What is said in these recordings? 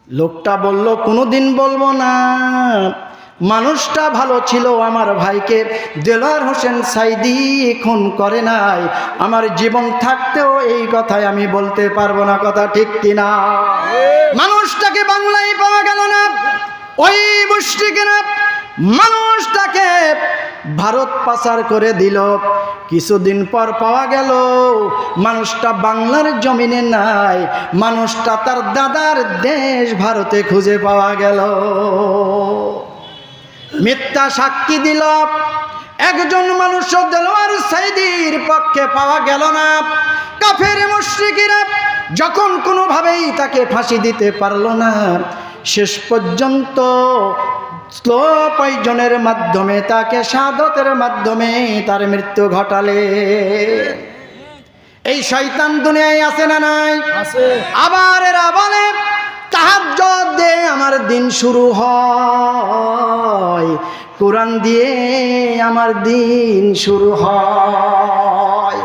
লোকটা বলল, কোনোদিন বলবো না। মানুষটা ভালো ছিল, আমার ভাইকে দেলোয়ার হোসেন সাইদি খুন করে নাই। আমার জীবন থাকতেও এই কথাই আমি বলতে পারবো না। কথা ঠিক কিনা? মানুষটাকে বাংলায় পাওয়া গেল না, ওই মুশরিকেরা মানুষটাকে ভারত পাচার করে দিল। কিছুদিন পর পাওয়া গেল মানুষটা বাংলার জমিনে নাই, মানুষটা তার দাদার দেশ ভারতে খুঁজে পাওয়া গেল। মিথ্যা সাক্ষী দিল, একজন মানুষ দেলোয়ার সাইদির পক্ষে পাওয়া গেল না। কাফের মুশরিকরা যখন কোনোভাবেই তাকে ফাঁসি দিতে পারল না, শেষ পর্যন্ত স্লো পয়জনের মাধ্যমে, তাকে শাহাদাতের মাধ্যমে তার মৃত্যু ঘটালে। এই শয়তান দুনিয়ায় আছে না নাই? আছে। আবার এরা বলে তাহাজ্জুদ দিয়ে আমার দিন শুরু হয়, কোরআন দিয়ে আমার দিন শুরু হয়।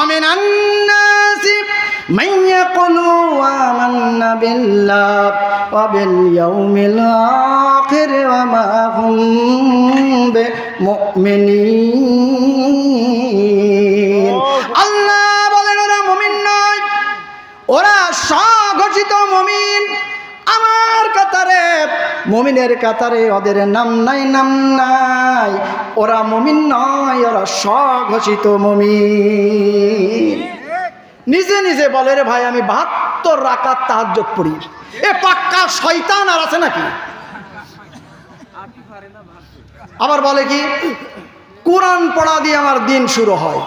আমিনান নাসি মান ইয়াকুলু আমান্না বিল্লাহি ওয়া বিল ইয়াউমিল আখির ওয়া মা হুম বিমুমিনিন। আল্লাহ বলেন ওরা মুমিন নয়, ওরা স্বঘোষিত মুমিন। আমার কাতারে, মুমিনের কাতারে ওদের নাম নাই, নাম নাই। ওরা মুমিন নয়, ওরা স্বঘোষিত মুমিন। নিজে নিজে বলে, রে ভাই আমি 72 রাকাত তাহাজ্জুদ পড়ি। এ পাক্কা শয়তান আর আছে নাকি? আবার বলে কি কোরআন পড়া দিয়ে আমার দিন শুরু হয়।